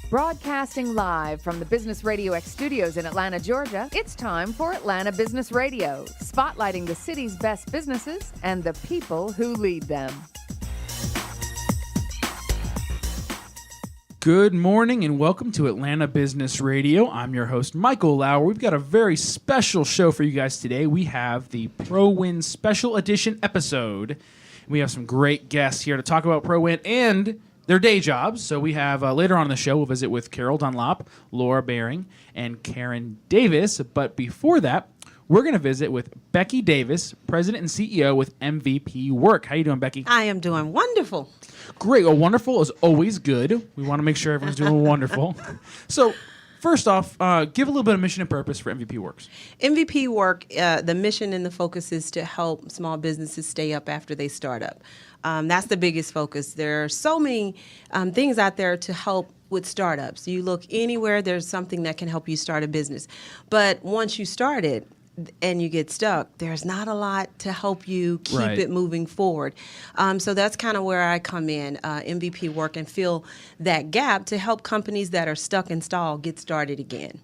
Broadcasting live from the Business RadioX studios in Atlanta, Georgia, it's time for Atlanta Business Radio, spotlighting the city's best businesses and the people who lead them. Good morning and welcome to Atlanta Business Radio. I'm your host, Michael Lauer. We've got a very special show for you guys today. We have the ProWIN Special Edition episode. We have some great guests here to talk about ProWIN and their day jobs. So we have later on in the show, we'll visit with Carol Dunlop, Laura Biering, and Karen Davis. But before that, we're going to visit with Becky Davis, President and CEO with MVPwork. How you doing, Becky? I am doing wonderful. Great. Well, wonderful is always good. We want to make sure everyone's doing wonderful. So first off, give a little bit of mission and purpose for MVPworks. MVPwork, the mission and the focus is to help small businesses stay up after they start up. That's the biggest focus. There are so many things out there to help with startups. You look anywhere, there's something that can help you start a business. But once you start it and you get stuck, there's not a lot to help you keep it moving forward. So that's kind of where I come in, MVPwork, and fill that gap to help companies that are stuck and stalled get started again.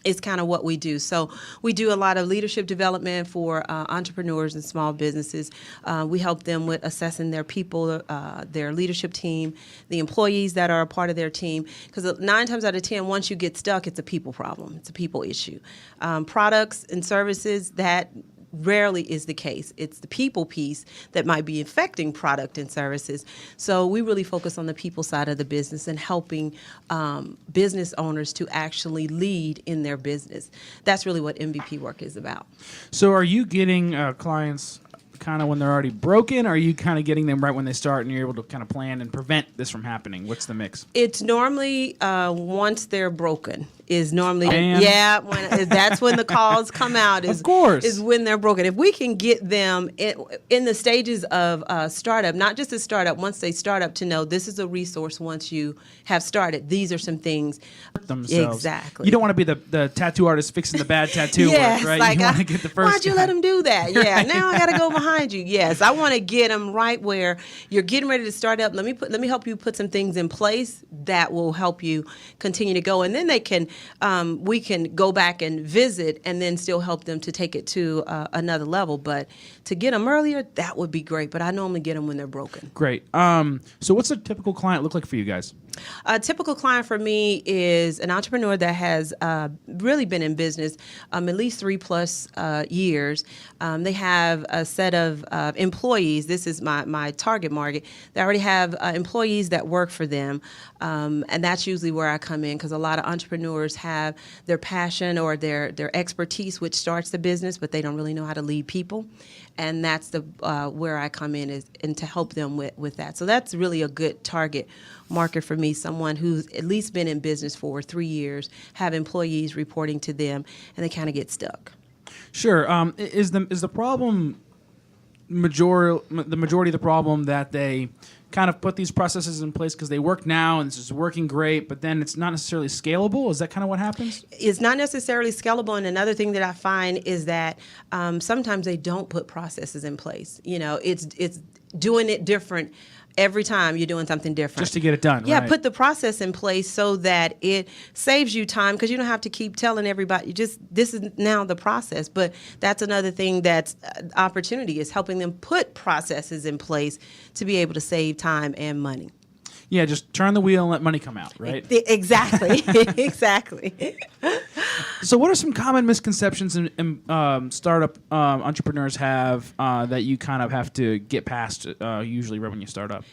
It's kind of what we do. So we do a lot of leadership development for entrepreneurs and small businesses. We help them with assessing their people, their leadership team, the employees that are a part of their team. Because 9 times out of 10, once you get stuck, it's a people problem. It's a people issue. Products and services, that rarely is the case. It's the people piece that might be affecting product and services. So we really focus on the people side of the business and helping business owners to actually lead in their business. That's really what MVPwork is about. So are you getting clients kind of when they're already broken, or are you kind of getting them right when they start and you're able to kind of plan and prevent this from happening? What's the mix? It's normally once they're broken is normally, when that's when the calls come out. Of course. Is when they're broken. If we can get them in the stages of startup, not just a startup, once they start up, to know this is a resource once you have started. These are some things. Themselves. Exactly. You don't want to be the tattoo artist fixing the bad tattoo work, right? Like, you want to get the first why'd you guy. let them do that? Yeah, now I got to go behind you. Yes, I want to get them right where you're getting ready to start up. Let me help you put some things in place that will help you continue to go, and then they can we can go back and visit, and then still help them to take it to another level. But to get them earlier, that would be great. But I normally get them when they're broken. Great. So what's a typical client look like for you guys? A typical client for me is an entrepreneur that has really been in business at least 3+ years. They have a set of employees. This is my target market. They already have employees that work for them, and that's usually where I come in, because a lot of entrepreneurs have their passion or their expertise, which starts the business, but they don't really know how to lead people. And that's the where I come in, and to help them with that. So that's really a good target market for me, someone who's at least been in business for 3 years, have employees reporting to them, and they kind of get stuck. Sure. Is the problem the majority of the problem that they kind of put these processes in place because they work now and it's just working great, but then it's not necessarily scalable? Is that kind of what happens? It's not necessarily scalable. And another thing that I find is that sometimes they don't put processes in place. You know, it's doing it different. Every time you're doing something different. Just to get it done, Yeah, right. Put the process in place so that it saves you time, because you don't have to keep telling everybody, this is now the process. But that's another thing that's opportunity, is helping them put processes in place to be able to save time and money. Yeah, just turn the wheel and let money come out, right? Exactly. Exactly. So what are some common misconceptions startup entrepreneurs have that you kind of have to get past usually right when you start up?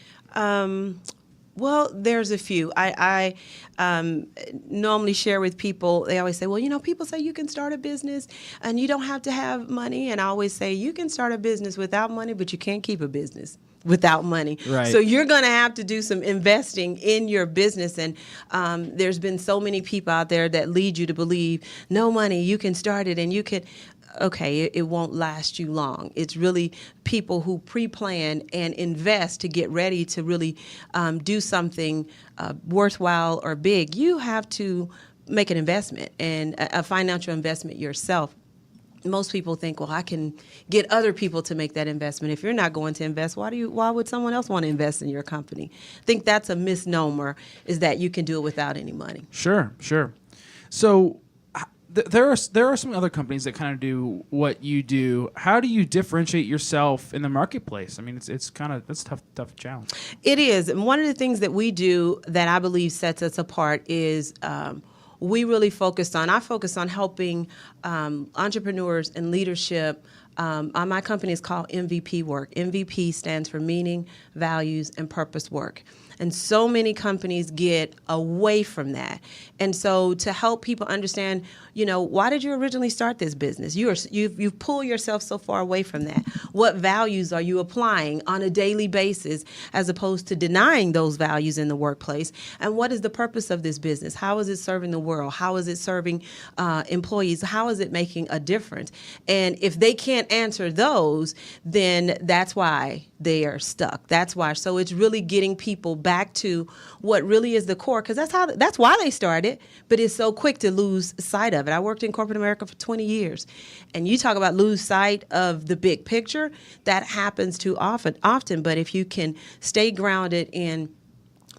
Well, there's a few. I normally share with people. They always say, well, you know, people say you can start a business and you don't have to have money. And I always say you can start a business without money, but you can't keep a business without money. Right. So you're going to have to do some investing in your business. And there's been so many people out there that lead you to believe no money, you can start it and you can. Okay, it won't last you long. It's really people who pre-plan and invest to get ready to really do something worthwhile or big. You have to make an investment, and a financial investment yourself. most people think, well, I can get other people to make that investment. If you're not going to invest, why would someone else want to invest in your company? I think that's a misnomer, is that you can do it without any money. Sure. So there are some other companies that kind of do what you do. How do you differentiate yourself in the marketplace? I mean, that's a tough challenge. It is. And one of the things that we do that I believe sets us apart is we really I focus on helping entrepreneurs and leadership. My company is called MVPwork. MVP stands for meaning, values, and purpose work. And so many companies get away from that. And so to help people understand, why did you originally start this business? You've pulled yourself so far away from that. What values are you applying on a daily basis as opposed to denying those values in the workplace? And what is the purpose of this business? How is it serving the world? How is it serving employees? How is it making a difference? And if they can't answer those, then that's why they are stuck. That's why. So it's really getting people back to what really is the core, because that's why they started, but it's so quick to lose sight of it. I worked in corporate America for 20 years, and you talk about lose sight of the big picture. That happens too often, but if you can stay grounded in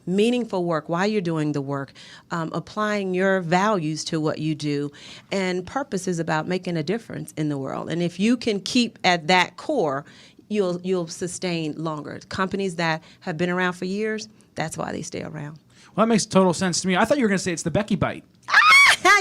meaningful work while you're doing the work, applying your values to what you do, and purpose is about making a difference in the world. And if you can keep at that core, you'll sustain longer. Companies that have been around for years, that's why they stay around. Well, that makes total sense to me. I thought you were going to say it's the Becky Bite.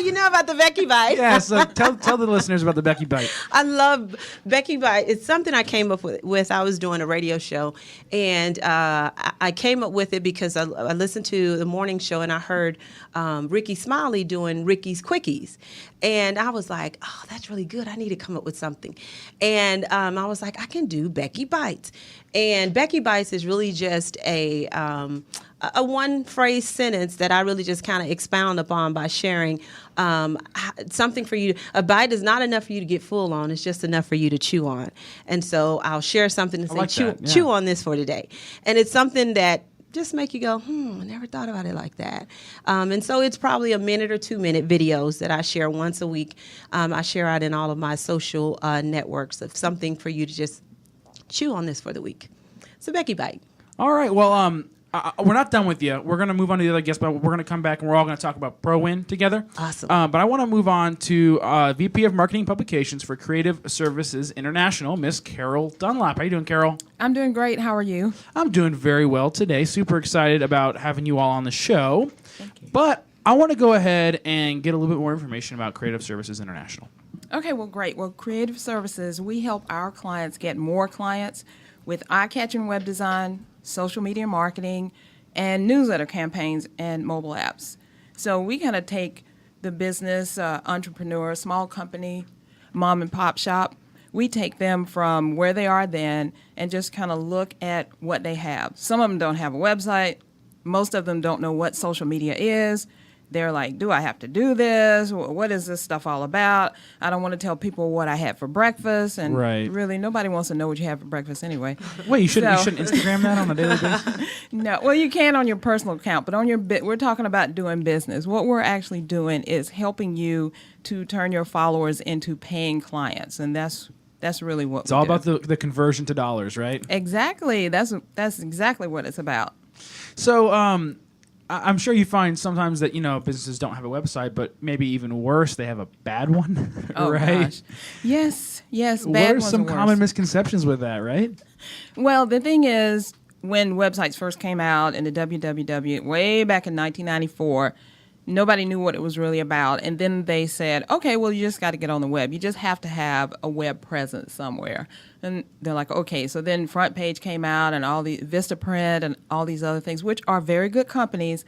You know about the Becky Bite? Yeah, so tell the listeners about the Becky Bite. I love Becky Bite. It's something I came up with. I was doing a radio show, and I came up with it because I listened to the morning show, and I heard Ricky Smiley doing Ricky's Quickies. And I was like, oh, that's really good. I need to come up with something. And I was like, I can do Becky Bites. And Becky Bites is really just a one phrase sentence that I really just kind of expound upon by sharing something for you. A bite is not enough for you to get full on. It's just enough for you to chew on. And so I'll share something and say, like chew on this for today. And it's something that just make you go, I never thought about it like that. And so it's probably a minute or 2 minute videos that I share once a week. I share out in all of my social networks of something for you to just chew on this for the week. So Becky Bite. All right. Well, we're not done with you. We're going to move on to the other guests, but we're going to come back and we're all going to talk about ProWIN together. Awesome. But I want to move on to VP of Marketing Publications for Creative Services International, Miss Carol Dunlop. How you doing, Carol? I'm doing great. How are you? I'm doing very well today. Super excited about having you all on the show. Thank you. But I want to go ahead and get a little bit more information about Creative Services International. Okay, well, great. Well, Creative Services, we help our clients get more clients with eye-catching web design, social media marketing, and newsletter campaigns and mobile apps. So we kind of take the business, entrepreneur, small company, mom and pop shop, we take them from where they are then and just kind of look at what they have. Some of them don't have a website. Most of them don't know what social media is. They're like, do I have to do this? What is this stuff all about? I don't want to tell people what I had for breakfast. And really, nobody wants to know what you have for breakfast anyway. Wait, you shouldn't Instagram that on a daily basis? No, well, you can on your personal account, but on your we're talking about doing business. What we're actually doing is helping you to turn your followers into paying clients, and that's really what it's all about the conversion to dollars, right? Exactly. That's exactly what it's about. So, I'm sure you find sometimes that, businesses don't have a website, but maybe even worse, they have a bad one, oh, right? Gosh. Yes. Bad what are ones some worse. common misconceptions with that, right? Well, the thing is, when websites first came out in the www, way back in 1994, nobody knew what it was really about. And then they said, okay, well, you just got to get on the web. You just have to have a web presence somewhere. And they're like, okay. So then Front Page came out and all the Vistaprint and all these other things, which are very good companies.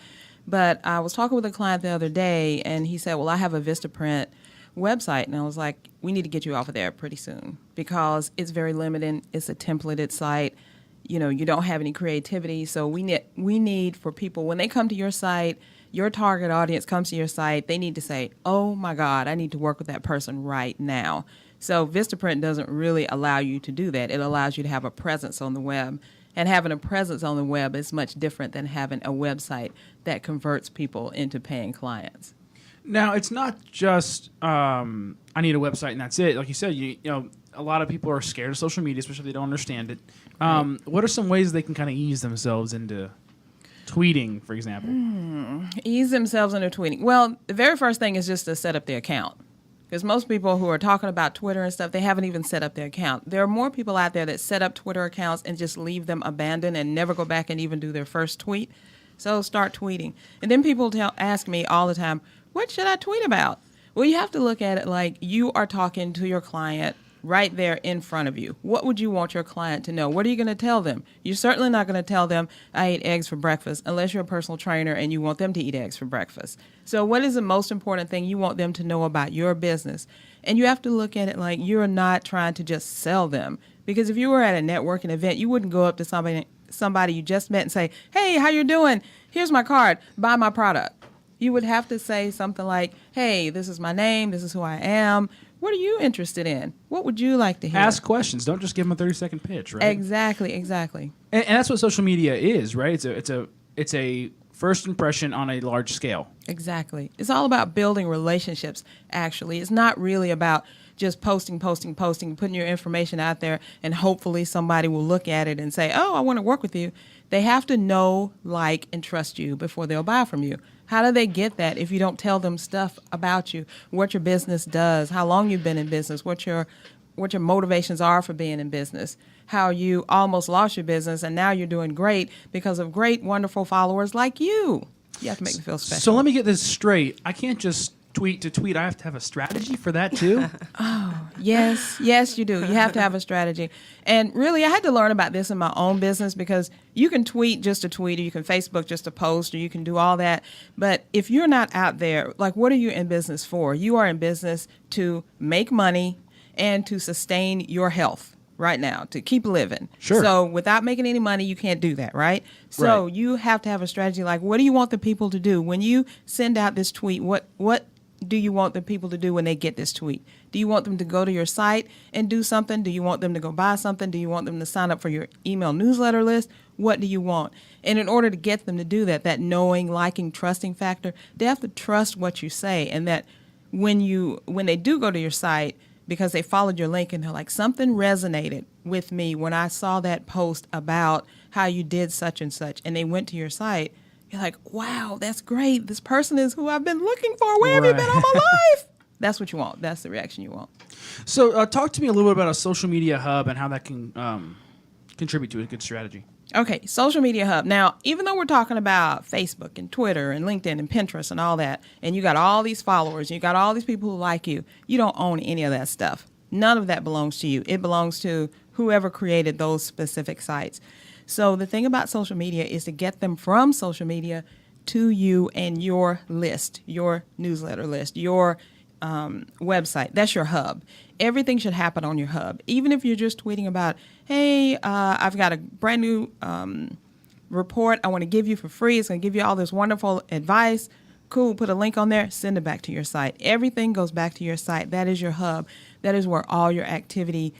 But I was talking with a client the other day, and he said, well, I have a Vistaprint website. And I was like, we need to get you off of there pretty soon because it's very limited. It's a templated site. You don't have any creativity. So we need for people, when they come to your site, your target audience comes to your site, they need to say, oh, my God, I need to work with that person right now. So Vistaprint doesn't really allow you to do that. It allows you to have a presence on the web. And having a presence on the web is much different than having a website that converts people into paying clients. Now, it's not just I need a website and that's it. Like you said, you know, a lot of people are scared of social media, especially if they don't understand it. What are some ways they can kind of ease themselves into tweeting, for example? Ease themselves into tweeting. Well, the very first thing is just to set up their account. Because most people who are talking about Twitter and stuff, they haven't even set up their account. There are more people out there that set up Twitter accounts and just leave them abandoned and never go back and even do their first tweet. So start tweeting. And then people ask me all the time, what should I tweet about? Well, you have to look at it like you are talking to your client right there in front of you. What would you want your client to know? What are you going to tell them? You're certainly not going to tell them, I ate eggs for breakfast, unless you're a personal trainer and you want them to eat eggs for breakfast. So what is the most important thing you want them to know about your business? And you have to look at it like you're not trying to just sell them. Because if you were at a networking event, you wouldn't go up to somebody you just met and say, hey, how you doing? Here's my card. Buy my product. You would have to say something like, hey, this is my name. This is who I am. What are you interested in? What would you like to hear? Ask questions. Don't just give them a 30-second pitch, right? Exactly. And that's what social media is, right? It's a first impression on a large scale. Exactly. It's all about building relationships, actually. It's not really about just posting, putting your information out there, and hopefully somebody will look at it and say, oh, I want to work with you. They have to know, like, and trust you before they'll buy from you. How do they get that if you don't tell them stuff about you, what your business does, how long you've been in business, what your motivations are for being in business, how you almost lost your business and now you're doing great because of great, wonderful followers like you? You have to make them feel special. So let me get this straight. I can't just tweet to tweet. I have to have a strategy for that too? Yes, you do. You have to have a strategy. And really, I had to learn about this in my own business because you can tweet just to tweet, or you can Facebook just to post, or you can do all that. But if you're not out there, like, what are you in business for? You are in business to make money and to sustain your health right now, to keep living. Sure. So without making any money, you can't do that, right? So Right. you have to have a strategy like, what do you want the people to do? When you send out this tweet, what do you want the people to do when they get this tweet? Do you want them to go to your site and do something? Do you want them to go buy something? Do you want them to sign up for your email newsletter list? What do you want? And in order to get them to do that, that knowing, liking, trusting factor, they have to trust what you say, and that when they do go to your site, because they followed your link and they're like, something resonated with me when I saw that post about how you did such and such, and they went to your site, you're like, wow, that's great. This person is who I've been looking for. Where have you been all my life? That's what you want. That's the reaction you want. So talk to me a little bit about a social media hub and how that can contribute to a good strategy. Okay, social media hub. Now, even though we're talking about Facebook and Twitter and LinkedIn and Pinterest and all that, and you got all these followers, you got all these people who like you don't own any of that stuff. None of that belongs to you. It belongs to whoever created those specific sites. So the thing about social media is to get them from social media to you and your list, your newsletter list, your website. That's your hub. Everything should happen on your hub. Even if you're just tweeting about, hey, I've got a brand new report I want to give you for free. It's going to give you all this wonderful advice. Cool, put a link on there, send it back to your site. Everything goes back to your site. That is your hub. That is where all your activity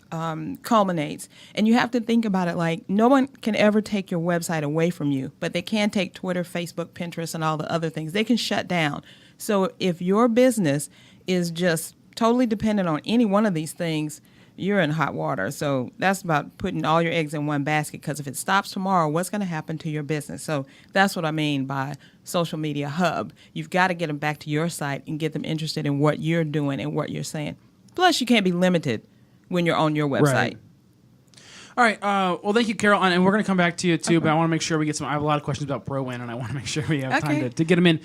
culminates. And you have to think about it like no one can ever take your website away from you, but they can take Twitter, Facebook, Pinterest, and all the other things. They can shut down. So if your business is just totally dependent on any one of these things, you're in hot water. So that's about putting all your eggs in one basket, because if it stops tomorrow, what's going to happen to your business? So that's what I mean by social media hub. You've got to get them back to your site and get them interested in what you're doing and what you're saying. Plus, you can't be limited when you're on your website. Right. All right. Well, thank you, Carol. And we're going to come back to you, too, but I want to make sure we get some. I have a lot of questions about ProWIN, and I want to make sure we have time to get them in.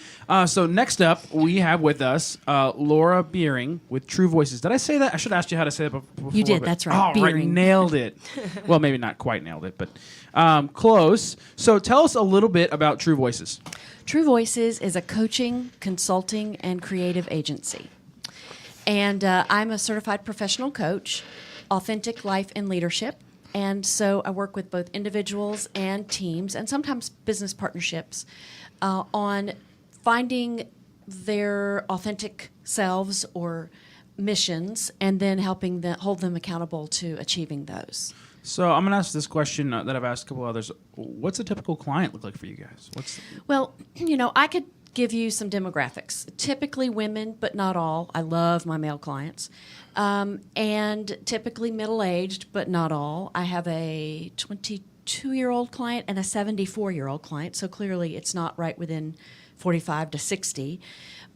So next up, we have with us Laura Biering with True Voices. Did I say that? I should have asked you how to say that before. You did. That's right. Oh, right. Nailed it. Well, maybe not quite nailed it, but close. So tell us a little bit about True Voices. True Voices is a coaching, consulting, and creative agency. And I'm a certified professional coach, authentic life and leadership. And so I work with both individuals and teams, and sometimes business partnerships, on finding their authentic selves or missions, and then helping them hold them accountable to achieving those. So I'm going to ask this question that I've asked a couple others. What's a typical client look like for you guys? Well, I could give you some demographics. Typically women, but not all. I love my male clients. And typically middle-aged, but not all. I have a 22-year-old client and a 74-year-old client, so clearly it's not right within 45 to 60.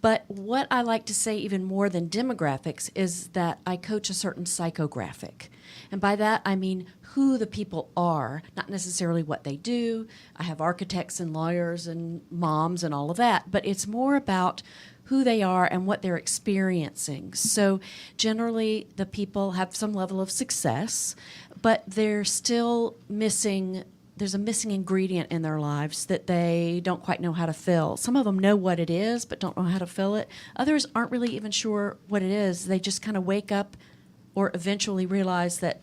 But what I like to say even more than demographics is that I coach a certain psychographic. And by that, I mean who the people are, not necessarily what they do. I have architects and lawyers and moms and all of that, but it's more about who they are and what they're experiencing. So generally, the people have some level of success, but they're still missing. There's a missing ingredient in their lives that they don't quite know how to fill. Some of them know what it is, but don't know how to fill it. Others aren't really even sure what it is. They just kind of wake up or eventually realize that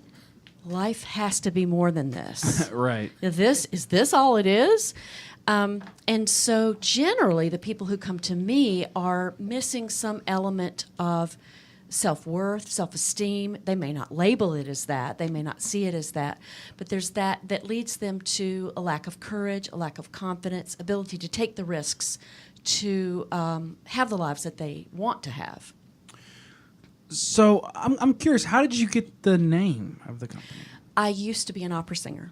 life has to be more than this. Right. Is this all it is? And so generally the people who come to me are missing some element of self-worth, self-esteem. They may not label it as that. They may not see it as that. But there's that leads them to a lack of courage, a lack of confidence, ability to take the risks to have the lives that they want to have. So I'm curious, how did you get the name of the company? I used to be an opera singer.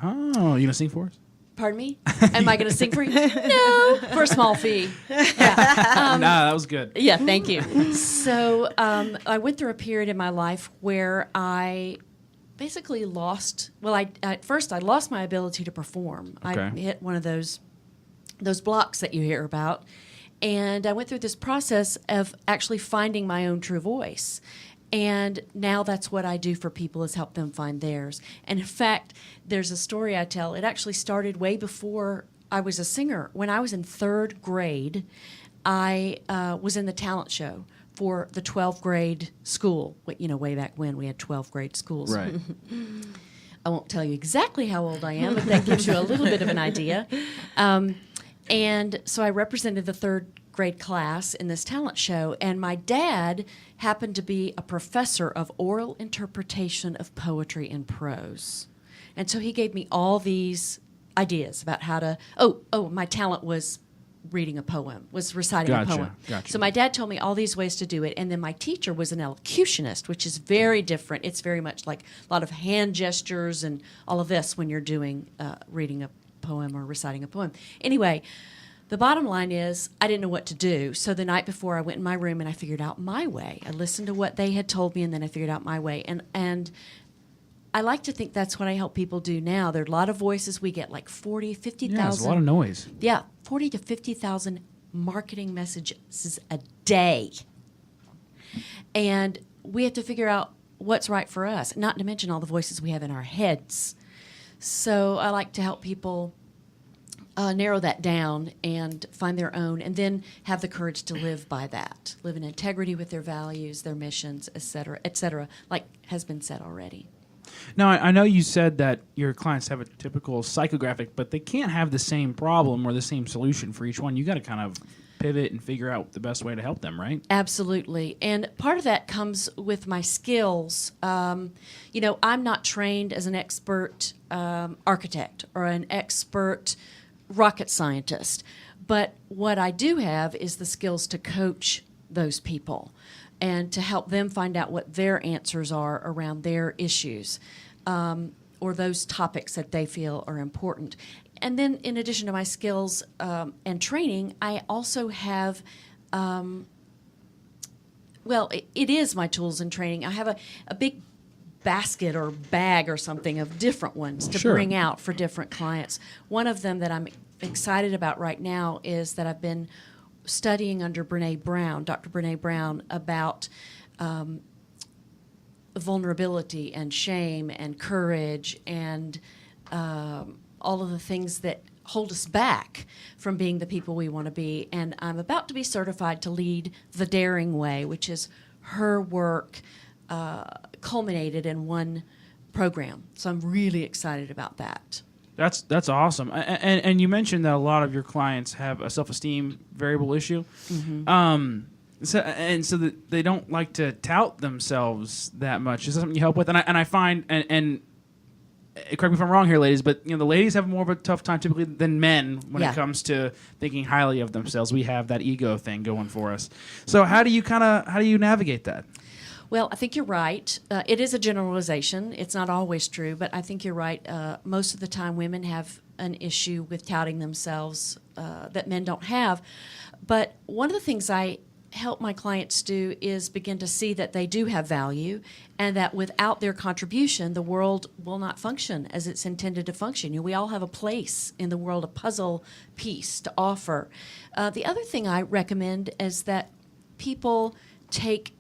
Oh, you gonna sing for us? Pardon me? Am I going to sing for you? No, for a small fee. Yeah. Nah, that was good. Yeah, thank you. So I went through a period in my life where I basically lost. Well, at first I lost my ability to perform. Okay. I hit one of those blocks that you hear about, and I went through this process of actually finding my own true voice. And now that's what I do for people, is help them find theirs. And in fact, there's a story I tell. It actually started way before I was a singer. When I was in 3rd grade, I was in the talent show for the 12th grade school. You know, way back when we had 12th grade schools. Right. I won't tell you exactly how old I am, but that gives you a little bit of an idea. And so I represented the 3rd grade class in this talent show, and my dad happened to be a professor of oral interpretation of poetry and prose. And so he gave me all these ideas about how to, my talent was reading a poem, was reciting a poem. Gotcha. So my dad told me all these ways to do it, and then my teacher was an elocutionist, which is very different. It's very much like a lot of hand gestures and all of this when you're doing reading a poem or reciting a poem. Anyway, the bottom line is I didn't know what to do. So the night before, I went in my room and I figured out my way. I listened to what they had told me, and then I figured out my way. And I like to think that's what I help people do now. There are a lot of voices. We get like 40, 50,000. Yeah, it's a lot of noise. Yeah, 40 to 50,000 marketing messages a day. And we have to figure out what's right for us, not to mention all the voices we have in our heads. So I like to help people narrow that down and find their own, and then have the courage to live by that, live in integrity with their values, their missions, et cetera, like has been said already. Now, I know you said that your clients have a typical psychographic, but they can't have the same problem or the same solution for each one. You got to kind of pivot and figure out the best way to help them, right? Absolutely. And part of that comes with my skills. I'm not trained as an expert architect or an expert rocket scientist, but what I do have is the skills to coach those people and to help them find out what their answers are around their issues or those topics that they feel are important. And then in addition to my skills and training, I also have, it is my tools and training. I have a big basket or bag or something of different ones to bring out for different clients. One of them that I'm excited about right now is that I've been studying under Dr. Brene Brown, about vulnerability and shame and courage and all of the things that hold us back from being the people we want to be. And I'm about to be certified to lead The Daring Way, which is her work culminated in one program. So I'm really excited about that. That's awesome. And you mentioned that a lot of your clients have a self-esteem variable issue. Mm-hmm. So that they don't like to tout themselves that much. Is that something you help with? And I find, and correct me if I'm wrong here, ladies, but the ladies have more of a tough time typically than men when Yeah. it comes to thinking highly of themselves. We have that ego thing going for us. So how do you navigate that? Well, I think you're right. It is a generalization. It's not always true, but I think you're right. Most of the time, women have an issue with touting themselves that men don't have. But one of the things I help my clients do is begin to see that they do have value and that without their contribution, the world will not function as it's intended to function. We all have a place in the world, a puzzle piece to offer. The other thing I recommend is that people take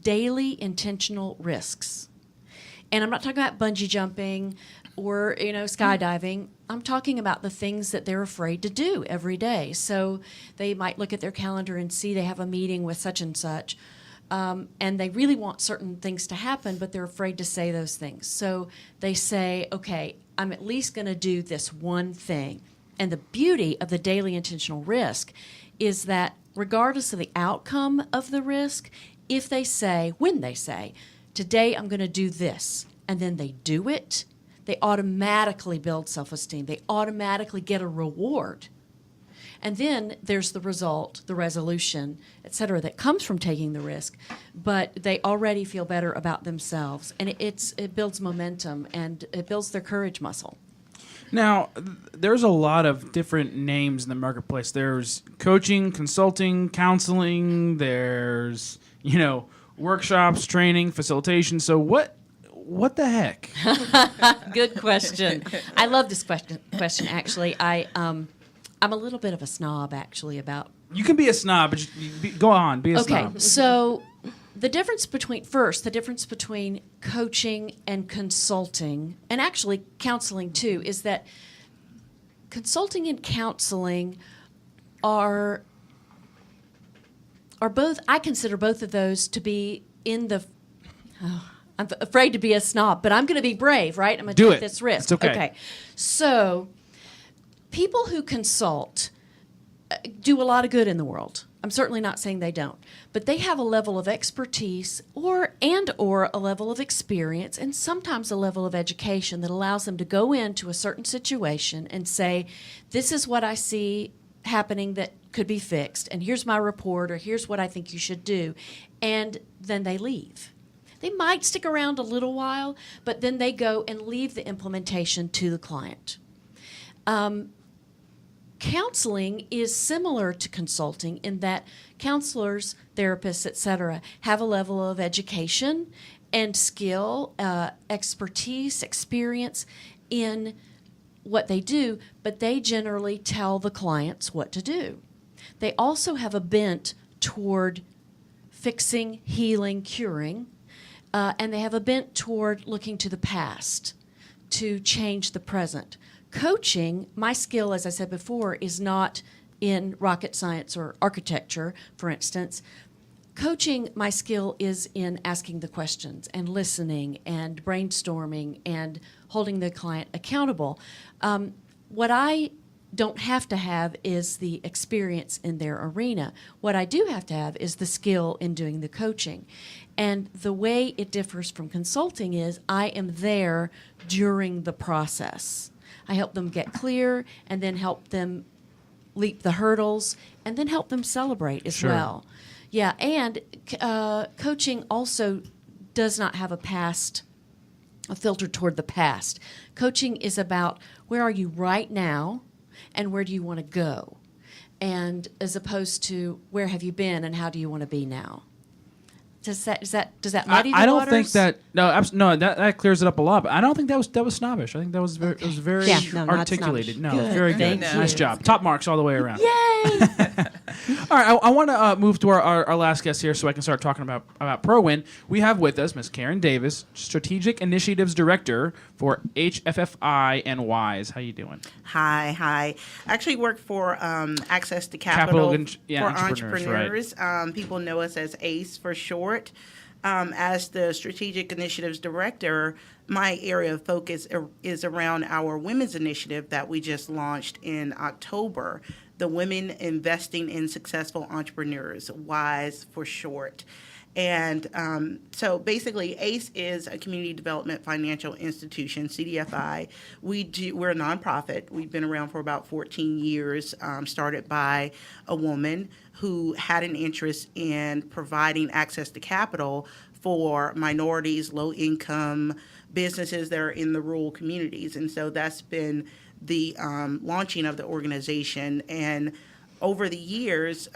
daily intentional risks. And I'm not talking about bungee jumping or skydiving. I'm talking about the things that they're afraid to do every day. So they might look at their calendar and see they have a meeting with such and such, and they really want certain things to happen, but they're afraid to say those things. So they say, okay, I'm at least going to do this one thing. And the beauty of the daily intentional risk is that regardless of the outcome of the risk, when they say, today I'm going to do this, and then they do it, they automatically build self-esteem. They automatically get a reward. And then there's the result, the resolution, et cetera, that comes from taking the risk. But they already feel better about themselves. And it builds momentum, and it builds their courage muscle. Now, there's a lot of different names in the marketplace. There's coaching, consulting, counseling. There's, workshops, training, facilitation. So what the heck? Good question. I love this question actually. I'm a little bit of a snob, actually, about... You can be a snob, but go on, be a snob. Okay, so the difference between coaching and consulting, and actually counseling too, is that consulting and counseling are both, I consider both of those to be in the... I'm afraid to be a snob, but I'm going to be brave, right? I'm going to take this risk. It's okay. Okay. So people who consult do a lot of good in the world. I'm certainly not saying they don't, but they have a level of expertise or a level of experience and sometimes a level of education that allows them to go into a certain situation and say, this is what I see happening that could be fixed, and here's my report, or here's what I think you should do, and then they leave. They might stick around a little while, but then they go and leave the implementation to the client. Counseling is similar to consulting in that counselors, therapists, etc., have a level of education and skill, expertise, experience in what they do, but they generally tell the clients what to do. They also have a bent toward fixing, healing, curing, and they have a bent toward looking to the past to change the present. Coaching, my skill, as I said before, is not in rocket science or architecture, for instance. Coaching, my skill is in asking the questions and listening and brainstorming and holding the client accountable. What I don't have to have is the experience in their arena. What I do have to have is the skill in doing the coaching. And the way it differs from consulting is I am there during the process. I help them get clear and then help them leap the hurdles and then help them celebrate as well. Yeah, and coaching also does not have a filter toward the past. Coaching is about where are you right now and where do you want to go, and as opposed to where have you been and how do you want to be now. Does that muddy the I don't waters? think that that clears it up a lot. But I don't think that was snobbish. I think that was very not articulated. snobbish. No, very good. Thank Nice you. job. Top marks all the way around. Yay! All right, I want to move to our last guest here so I can start talking about ProWIN. We have with us Ms. Karen Davis, Strategic Initiatives Director for HFFI and WISE. How you doing? Hi. I actually work for Access to Capital for entrepreneurs. Entrepreneurs. People know us as ACE for short. As the Strategic Initiatives Director, my area of focus is around our women's initiative that we just launched in October, the Women Investing in Successful Entrepreneurs, WISE for short. And so basically, ACE is a community development financial institution, CDFI. We're a nonprofit. We've been around for about 14 years, started by a woman who had an interest in providing access to capital for minorities, low-income businesses that are in the rural communities. And so that's been the launching of the organization. And over the years,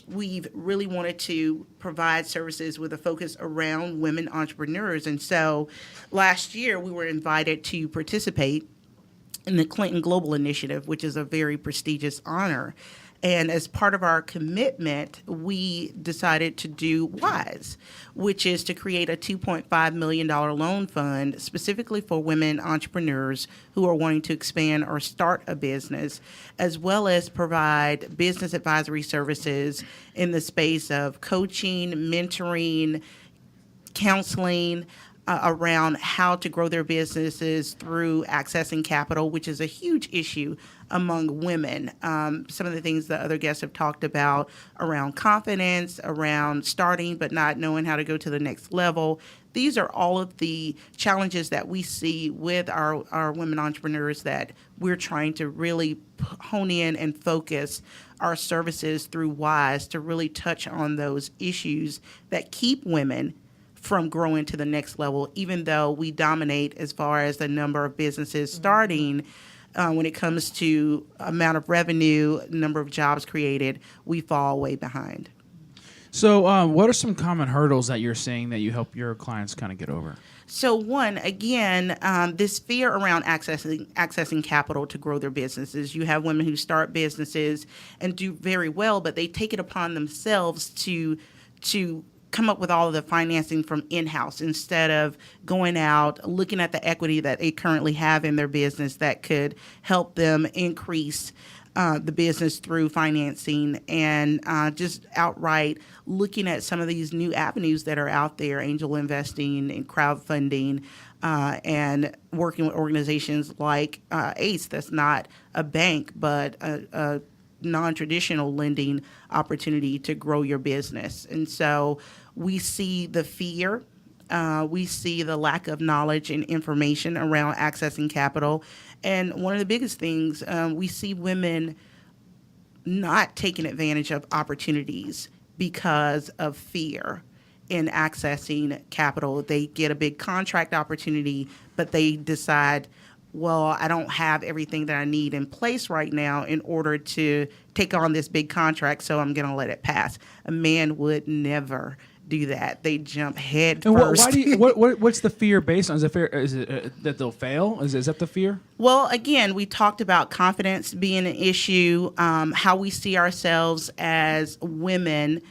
we've really wanted to provide services with a focus around women entrepreneurs. And so last year, we were invited to participate in the Clinton Global Initiative, which is a very prestigious honor. And as part of our commitment, we decided to do WISE, which is to create a $2.5 million loan fund specifically for women entrepreneurs who are wanting to expand or start a business, as well as provide business advisory services in the space of coaching, mentoring, counseling, around how to grow their businesses through accessing capital, which is a huge issue among women. Some of the things that other guests have talked about around confidence, around starting but not knowing how to go to the next level. These are all of the challenges that we see with our women entrepreneurs that we're trying to really hone in and focus our services through WISE to really touch on those issues that keep women from growing to the next level, even though we dominate as far as the number of businesses starting. When it comes to amount of revenue, number of jobs created, we fall way behind. So what are some common hurdles that you're seeing that you help your clients kind of get over? So one, again, this fear around accessing capital to grow their businesses. You have women who start businesses and do very well, but they take it upon themselves to come up with all of the financing from in-house instead of going out, looking at the equity that they currently have in their business that could help them increase the business through financing, and just outright looking at some of these new avenues that are out there, angel investing and crowdfunding, and working with organizations like ACE, that's not a bank, but a non-traditional lending opportunity to grow your business. And so we see the fear, we see the lack of knowledge and information around accessing capital. And one of the biggest things, we see women not taking advantage of opportunities because of fear in accessing capital. They get a big contract opportunity, but they decide, well, I don't have everything that I need in place right now in order to take on this big contract, so I'm going to let it pass. A man would never do that. They jump head first. Why do you, what's the fear based on? Is it that they'll fail? Is that the fear? Well, again, we talked about confidence being an issue, how we see ourselves as women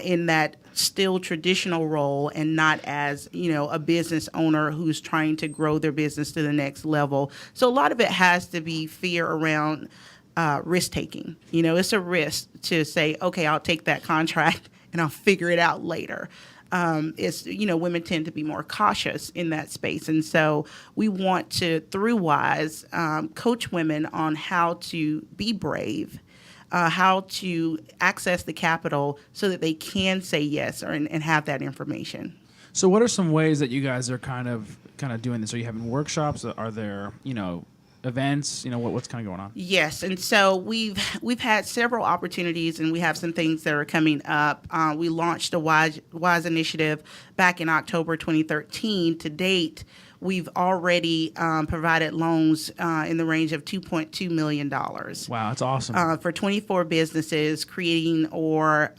in that still traditional role, and not as, a business owner who's trying to grow their business to the next level. So a lot of it has to be fear around risk taking. It's a risk to say, okay, I'll take that contract and I'll figure it out later. Women tend to be more cautious in that space. And so we want to, through WISE, coach women on how to be brave, how to access the capital so that they can say yes and have that information. So what are some ways that you guys are kind of doing this? Are you having workshops? Are there, events? What's kind of going on? Yes, and so we've had several opportunities, and we have some things that are coming up. We launched a WISE initiative back in October 2013. To date, we've already provided loans in the range of $2.2 million. Wow, that's awesome. For 24 businesses, creating or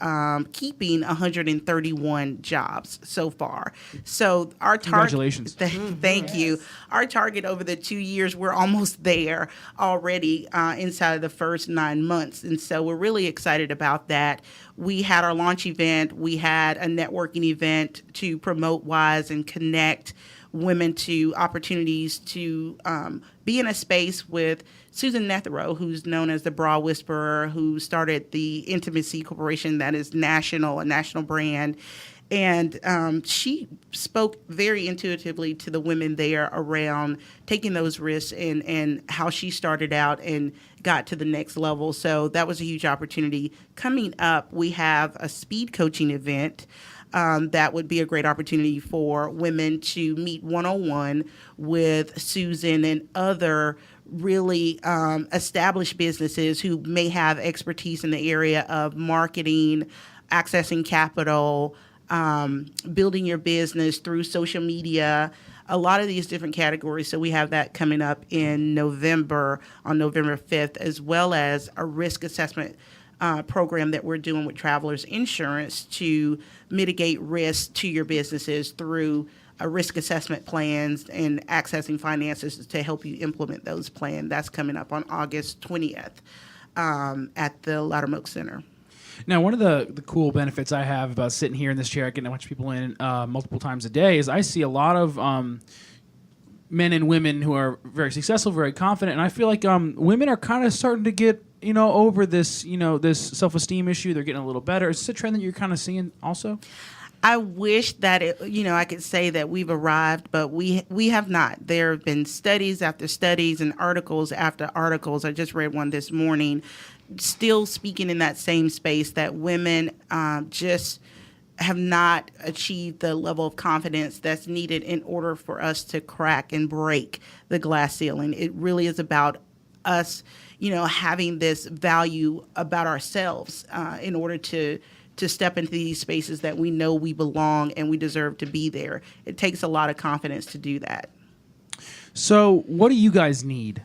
keeping 131 jobs so far. So our target. Congratulations. Thank you. Our target over the 2 years, we're almost there already inside of the first 9 months. And so we're really excited about that. We had our launch event. We had a networking event to promote WISE and connect women to opportunities to be in a space with Susan Netherow, who's known as the Bra Whisperer, who started the Intimacy Corporation that is a national brand. And she spoke very intuitively to the women there around taking those risks and how she started out and got to the next level. So that was a huge opportunity. Coming up, we have a speed coaching event that would be a great opportunity for women to meet one-on-one with Susan and other really established businesses who may have expertise in the area of marketing, accessing capital, building your business through social media, a lot of these different categories. So we have that coming up in November, on November 5th, as well as a risk assessment program that we're doing with Travelers Insurance to mitigate risk to your businesses through risk assessment plans and accessing finances to help you implement those plans. That's coming up on August 20th at the Loudermilk Center. Now, one of the cool benefits I have about sitting here in this chair, getting a bunch of people in multiple times a day, is I see a lot of men and women who are very successful, very confident, and I feel like women are kind of starting to get over this this self-esteem issue. They're getting a little better. Is this a trend that you're kind of seeing also? I wish that I could say that we've arrived, but we have not. There have been studies after studies and articles after articles. I just read one this morning, still speaking in that same space, that women just have not achieved the level of confidence that's needed in order for us to crack and break the glass ceiling. It really is about us, having this value about ourselves in order to step into these spaces that we know we belong and we deserve to be there. It takes a lot of confidence to do that. So what do you guys need?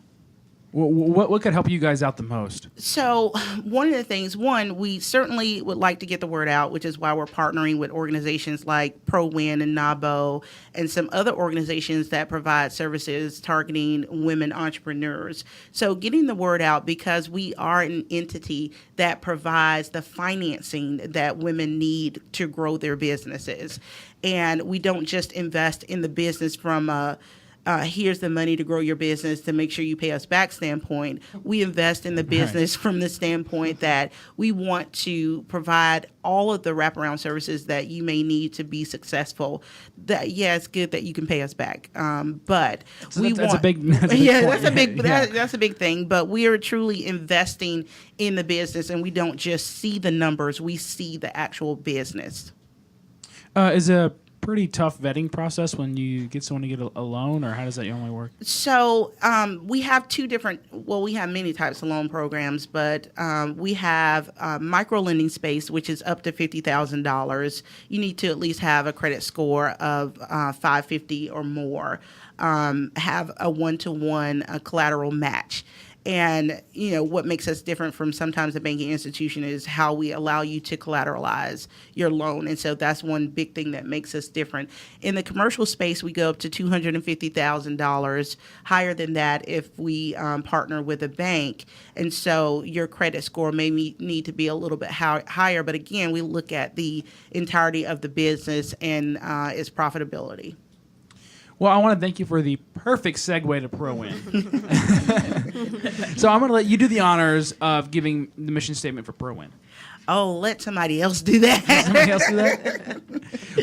What could help you guys out the most? So one of the things, we certainly would like to get the word out, which is why we're partnering with organizations like ProWIN and NABO and some other organizations that provide services targeting women entrepreneurs. So getting the word out, because we are an entity that provides the financing that women need to grow their businesses. And we don't just invest in the business from here's the money to grow your business to make sure you pay us back standpoint. We invest in the business from the standpoint that we want to provide all of the wraparound services that you may need to be successful. It's good that you can pay us back, but that's a big thing. But we are truly investing in the business, and we don't just see the numbers; we see the actual business. Is a pretty tough vetting process when you get someone to get a loan, or how does that normally work? So we have we have many types of loan programs, but we have micro lending space, which is up to $50,000. You need to at least have a credit score of 550 or more, have a one-to-one collateral match. And, what makes us different from sometimes a banking institution is how we allow you to collateralize your loan. And so that's one big thing that makes us different. In the commercial space, we go up to $250,000, higher than that if we partner with a bank. And so your credit score may need to be a little bit higher. But again, we look at the entirety of the business and its profitability. Well, I want to thank you for the perfect segue to ProWIN. So I'm going to let you do the honors of giving the mission statement for ProWIN. Oh, let somebody else do that. Somebody else do that?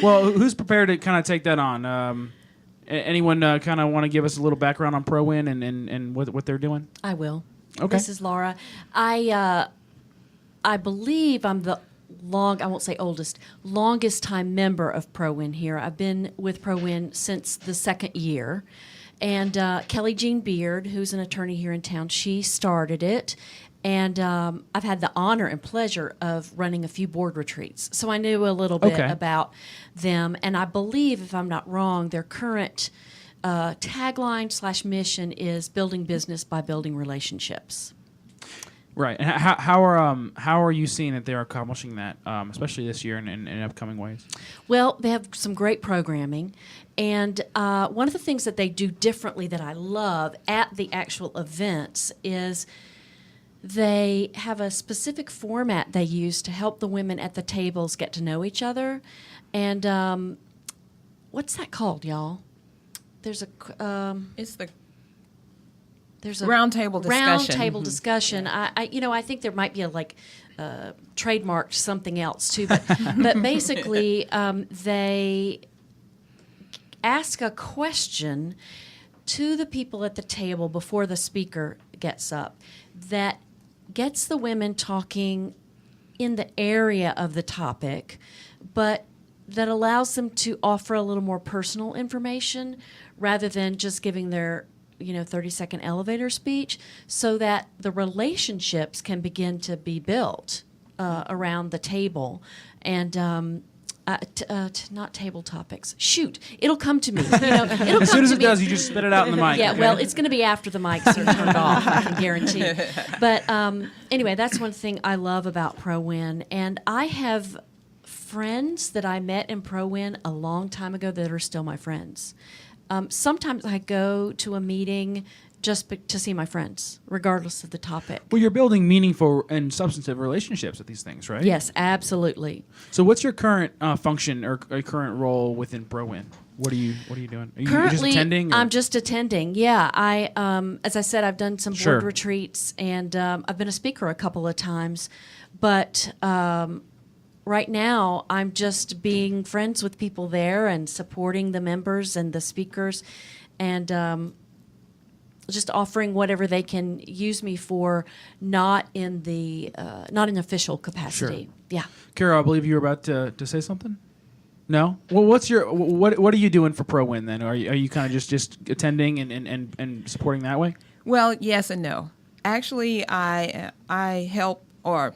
Well, who's prepared to kind of take that on? Anyone kind of want to give us a little background on ProWIN and what they're doing? I will. Okay. This is Laura. I believe I'm the I won't say oldest, longest time member of ProWIN here. I've been with ProWIN since the second year. And Kelly Jean Beard, who's an attorney here in town, she started it. And I've had the honor and pleasure of running a few board retreats. So I knew a little bit about them. And I believe, if I'm not wrong, their current tagline/mission is building business by building relationships. Right. And how are you seeing that they're accomplishing that, especially this year and in upcoming ways? Well, they have some great programming. And one of the things that they do differently that I love at the actual events is they have a specific format they use to help the women at the tables get to know each other. And what's that called, y'all? There's a... There's a roundtable discussion. Roundtable discussion. I think there might be a trademarked something else too, but basically they ask a question to the people at the table before the speaker gets up that gets the women talking in the area of the topic, but that allows them to offer a little more personal information rather than just giving their 30-second elevator speech, so that the relationships can begin to be built around the table. And not table topics. Shoot, it'll come to me. It'll As soon come as to it me. does, you just spit it out in the mic. Yeah, okay? well, it's going to be after the mics are turned off, I can guarantee. But anyway, that's one thing I love about ProWIN. And I have friends that I met in ProWIN a long time ago that are still my friends. Sometimes I go to a meeting just to see my friends, regardless of the topic. Well, you're building meaningful and substantive relationships with these things, right? Yes, absolutely. So what's your current function or current role within ProWIN? What are you doing? Are you Currently, just attending? Or? I'm just attending. Yeah, as I said, I've done some board Sure. retreats, and I've been a speaker a couple of times. But right now, I'm just being friends with people there and supporting the members and the speakers, and just offering whatever they can use me for, not in an official capacity. Sure. Yeah. Carol, I believe you were about to say something. No. Well, what are you doing for ProWIN then? Are you kind of just attending and supporting that way? Well, yes and no. Actually, I help, or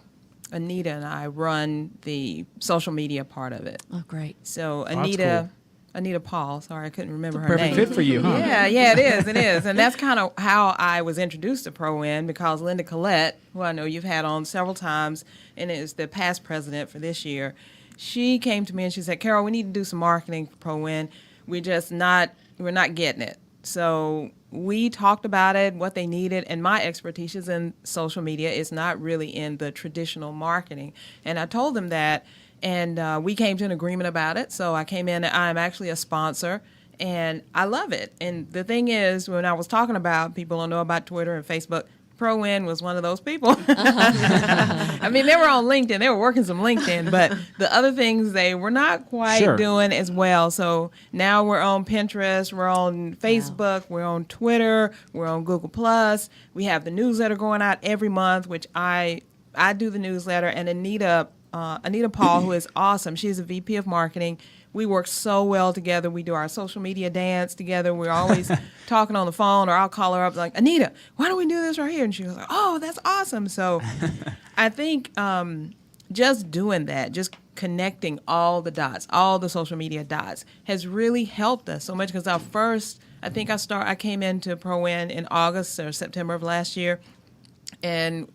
Anita and I run the social media part of it. Oh, great. So that's Anita, cool. Anita Paul, sorry, I couldn't remember her Perfect name. fit for you, huh? Yeah, it is. And that's kind of how I was introduced to ProWIN, because Linda Collette, who I know you've had on several times, and is the past president for this year, she came to me and she said, Carol, we need to do some marketing for ProWIN. We're not getting it. So we talked about it, what they needed, and my expertise is in social media. It's not really in the traditional marketing. And I told them that, and we came to an agreement about it. So I came in, I'm actually a sponsor, and I love it. And the thing is, when I was talking about, people don't know about Twitter and Facebook, ProWIN was one of those people. I mean, they were on LinkedIn. They were working some LinkedIn, but the other things they were not quite Sure. doing as well. So now we're on Pinterest, we're on Facebook, we're on Twitter, we're on Google+. We have the newsletter going out every month, which I do the newsletter, and Anita Paul, who is awesome. She's a VP of marketing. We work so well together. We do our social media dance together. We're always talking on the phone, or I'll call her up like, Anita, why don't we do this right here? And she was like, oh, that's awesome. So I think just doing that, just connecting all the dots, all the social media dots, has really helped us so much, because I came into ProWIN in August or September of last year, and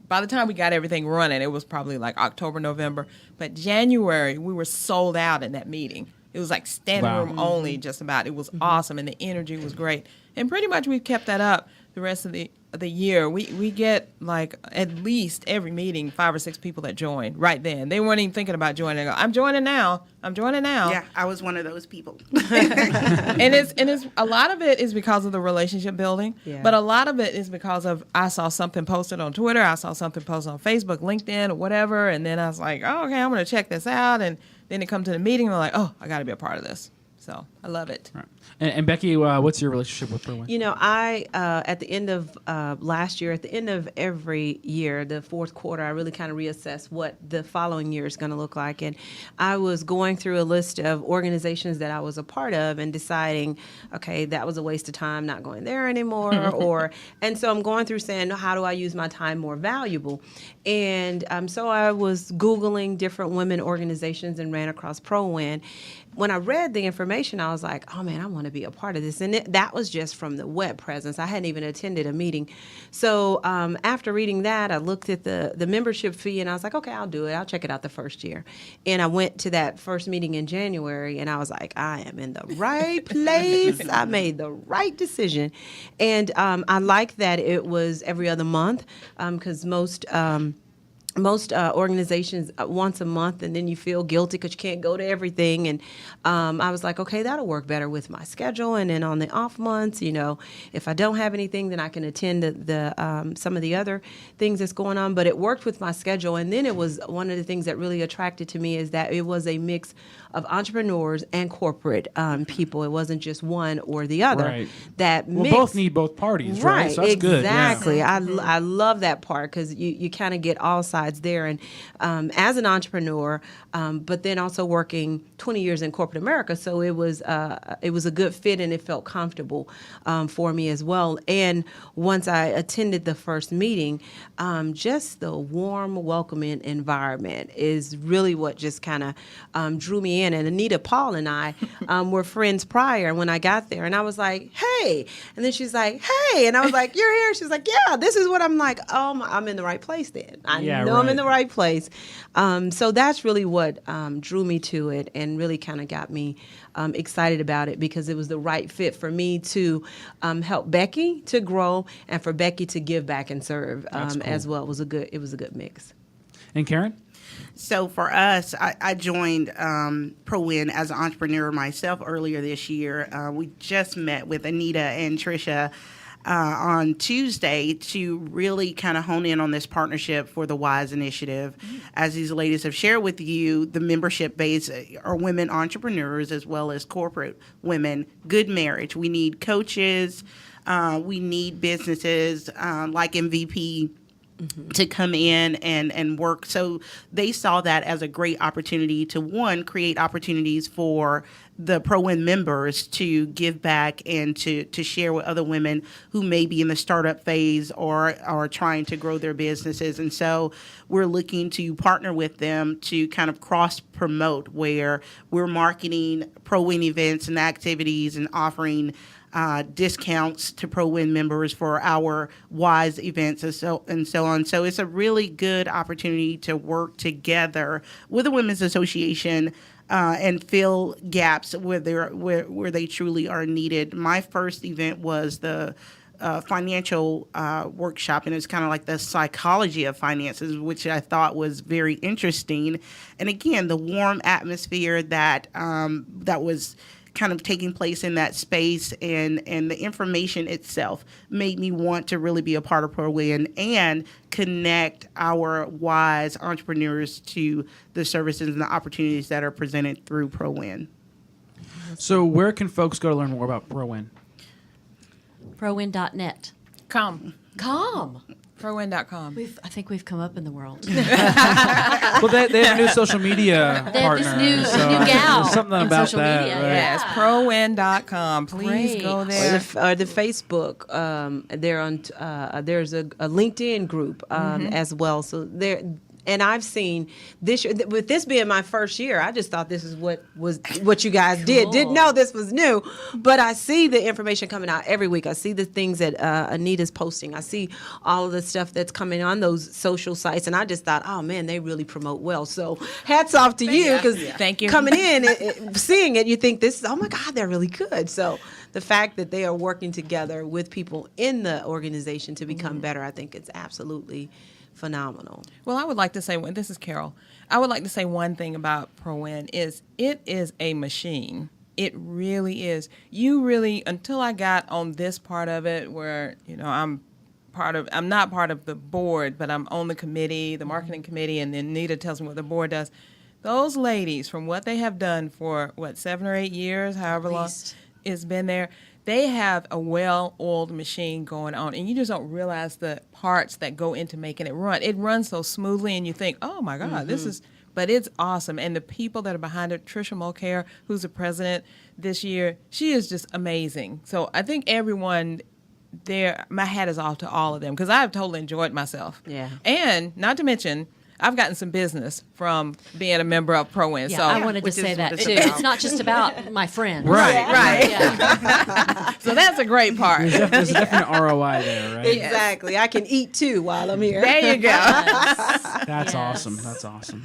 by the time we got everything running, it was probably like October, November. But January, we were sold out in that meeting. It was like standing Wow. room only, just about. It was awesome, and the energy was great. And pretty much we've kept that up the rest of the year. We get like at least every meeting 5 or 6 people that join right then. They weren't even thinking about joining. They go, I'm joining now. Yeah, I was one of those people. and it's a lot of it is because of the relationship building, Yeah. but a lot of it is because of I saw something posted on Twitter, I saw something posted on Facebook, LinkedIn, or whatever, and then I was like, oh, okay, I'm going to check this out, and then they come to the meeting and they're like, oh, I got to be a part of this. So I love it. Right. And Becky, what's your relationship with ProWIN? I at the end of last year, at the end of every year, the fourth quarter, I really kind of reassess what the following year is going to look like. And I was going through a list of organizations that I was a part of and deciding, okay, that was a waste of time, not going there anymore. And so I'm going through saying, how do I use my time more valuable? And so I was Googling different women organizations and ran across ProWIN. When I read the information, I was like, oh, man, I want to be a part of this. And that was just from the web presence. I hadn't even attended a meeting. So after reading that, I looked at the membership fee, and I was like, okay, I'll do it. I'll check it out the first year. And I went to that first meeting in January, and I was like, I am in the right place. I made the right decision. And I like that it was every other month, because most organizations once a month, and then you feel guilty because you can't go to everything. And I was like, okay, that'll work better with my schedule. And then on the off months, if I don't have anything, then I can attend the some of the other things that's going on. But it worked with my schedule. And then it was one of the things that really attracted to me is that it was a mix of entrepreneurs and corporate people. It wasn't just one or the other. Right. That Well, mix. both need both parties, right? So that's good. Yeah. Exactly. I love that part, because you kind of get all sides sides there. And as an entrepreneur, but then also working 20 years in corporate America, so it was a good fit and it felt comfortable for me as well. And once I attended the first meeting, just the warm, welcoming environment is really what just kind of drew me in. And Anita Paul and I were friends prior when I got there, and I was like, hey. And then she's like, hey. And I was like, you're here? She's like, yeah, this is what I'm like. Oh, I'm in the right place then. I know I'm in the right place. So that's really what drew me to it and really kind of got me excited about it, because it was the right fit for me to help Becky to grow and for Becky to give back and serve Cool. as well. It was a good mix. And Karen? So for us, I joined ProWIN as an entrepreneur myself earlier this year. We just met with Anita and Trisha on Tuesday to really kind of hone in on this partnership for the WISE initiative. As these ladies have shared with you, the membership base are women entrepreneurs as well as corporate women. Good marriage. We need coaches. We need businesses like MVP to come in and work. So they saw that as a great opportunity to, one, create opportunities for the ProWIN members to give back and to share with other women who may be in the startup phase or are trying to grow their businesses. And so we're looking to partner with them to kind of cross promote, where we're marketing ProWIN events and activities and offering discounts to ProWIN members for our WISE events and so on. So it's a really good opportunity to work together with the Women's Association and fill gaps where they truly are needed. My first event was the financial workshop, and it's kind of like the psychology of finances, which I thought was very interesting. And again, the warm atmosphere that was kind of taking place in that space, and the information itself made me want to really be a part of ProWIN and connect our WISE entrepreneurs to the services and the opportunities that are presented through ProWIN. So where can folks go to learn more about ProWIN? ProWIN.net. Com. ProWIN.com. I think we've come up in the world. Well, they have a new social media They have partner. this new gal there's something in about social that, media, right? yeah. Yes, ProWIN.com. Please Great. go Or there. the Facebook, they're on. There's a LinkedIn group as well. So there, and I've seen this year, with this being my first year, I just thought this is what you guys did. Didn't know this was new, but I see the information coming out every week. I see the things that Anita's posting. I see all of the stuff that's coming on those social sites, and I just thought, oh man, they really promote well. So hats off to you, because Thank you. coming in, seeing it, you think this is, oh my God, they're really good. So the fact that they are working together with people in the organization to become better, I think it's absolutely phenomenal. Well, I would like to say, this is Carol. I would like to say one thing about ProWIN is it is a machine. It really is. You really, until I got on this part of it where, I'm not part of the board, but I'm on the committee, the marketing committee, and then Nita tells me what the board does. Those ladies, from what they have done for, 7 or 8 years, however long it's been there, they have a well-oiled machine going on, and you just don't realize the parts that go into making it run. It runs so smoothly, and you think, oh, my God, but it's awesome. And the people that are behind it, Trisha Mulcair, who's the president this year, she is just amazing. So I think everyone there, my hat is off to all of them, because I've totally enjoyed myself. Yeah. And not to mention, I've gotten some business from being a member of ProWIN. Yeah, so I wanted to say that too. It's not just about my friends. Right. Yeah. So that's a great part. There's a definite ROI there, right? Exactly. I can eat too while I'm here. There you go. That's awesome. That's awesome.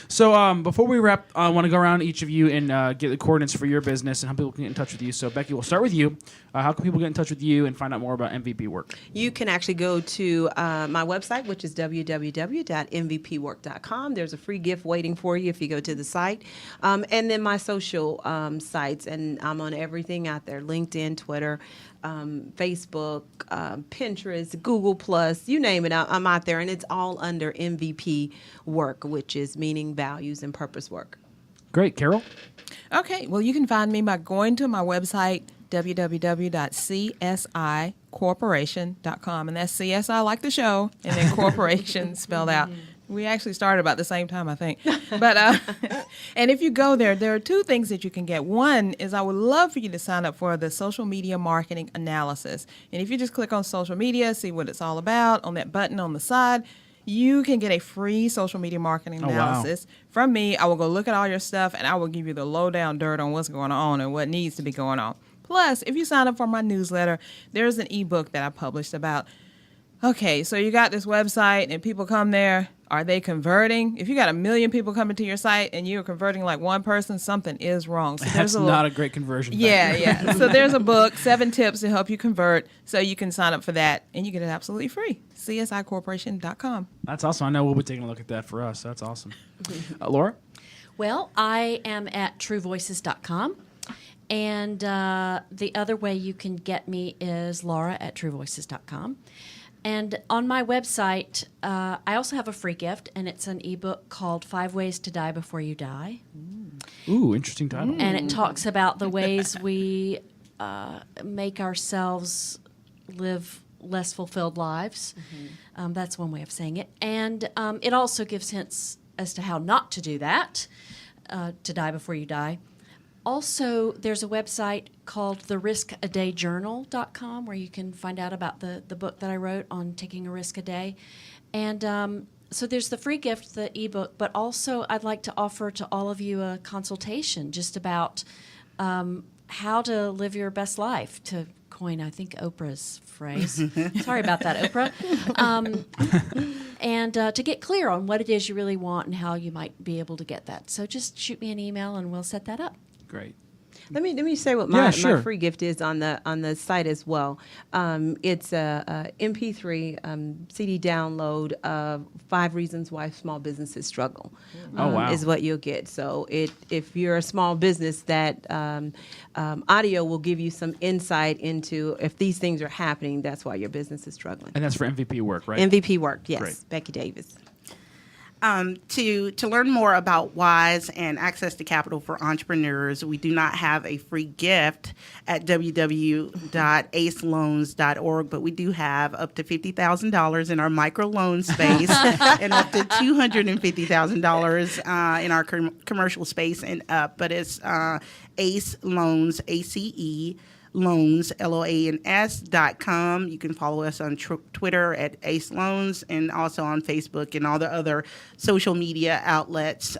So before we wrap, I want to go around each of you and get the coordinates for your business and how people can get in touch with you. So Becky, we'll start with you. How can people get in touch with you and find out more about MVP Work? You can actually go to my website, which is www.mvpwork.com. There's a free gift waiting for you if you go to the site. And then my social sites, and I'm on everything out there, LinkedIn, Twitter, Facebook, Pinterest, Google+, you name it, I'm out there. And it's all under MVP Work, which is meaning, values, and purpose work. Great. Carol? Okay, well, you can find me by going to my website, www.csicorporation.com. And that's CSI like the show, and then corporation spelled out. We actually started about the same time, I think. But and if you go there, there are two things that you can get. One is I would love for you to sign up for the social media marketing analysis. And if you just click on social media, see what it's all about, on that button on the side, you can get a free social media marketing analysis from me. I will go look at all your stuff, and I will give you the lowdown dirt on what's going on and what needs to be going on. Plus, if you sign up for my newsletter, there's an ebook that I published about, okay, so you got this website and people come there. Are they converting? If you got 1 million people coming to your site and you're converting like one person, something is wrong. So That's not a great conversion. Yeah. So there's a book, 7 tips to help you convert. So you can sign up for that and you get it absolutely free. CSIcorporation.com. That's awesome. I know we'll be taking a look at that for us. That's awesome. Laura? Well, I am at truevoices.com. And the other way you can get me is Laura at truevoices.com. And on my website, I also have a free gift, and it's an ebook called 5 Ways to Die Before You Die. Ooh, interesting title. And it talks about the ways we make ourselves live less fulfilled lives. That's one way of saying it. And it also gives hints as to how not to do that, to die before you die. Also, there's a website called theriskadayjournal.com where you can find out about the book that I wrote on taking a risk a day. And so there's the free gift, the ebook, but also I'd like to offer to all of you a consultation just about how to live your best life, to coin, I think, Oprah's phrase. Sorry about that, Oprah. And to get clear on what it is you really want and how you might be able to get that. So just shoot me an email and we'll set that up. Great. Let me say what my free gift is on the site as well. It's a MP3 CD download of 5 reasons why small businesses struggle. Is what you'll get. So if you're a small business, that audio will give you some insight into if these things are happening, that's why your business is struggling. And that's for MVP Work, right? MVP Work, yes. Great. Becky Davis. To learn more about WISE and access to capital for entrepreneurs, we do not have a free gift at www.aceloans.org, but we do have up to $50,000 in our microloan space and up to $250,000 in our commercial space and up. But it's ACE Loans, ACE Loans, LOANS.com. You can follow us on Twitter at Ace Loans and also on Facebook and all the other social media outlets.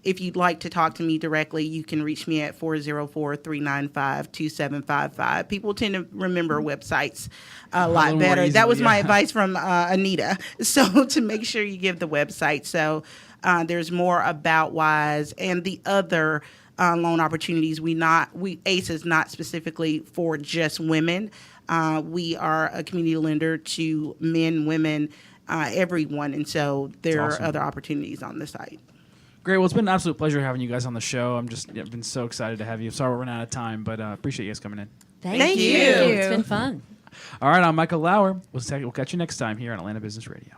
If you'd like to talk to me directly, you can reach me at 404-395-2755. People tend to remember websites a lot better. That was my advice from Anita. So to make sure you give the website. So there's more about WISE and the other loan opportunities. ACE is not specifically for just women. We are a community lender to men, women, everyone, and so there are other opportunities on the site. Great. Well, it's been an absolute pleasure having you guys on the show. I've been so excited to have you. Sorry we're running out of time, but appreciate you guys coming in. Thank you. It's been fun. All right, I'm Michael Lauer. We'll catch you next time here on Atlanta Business Radio.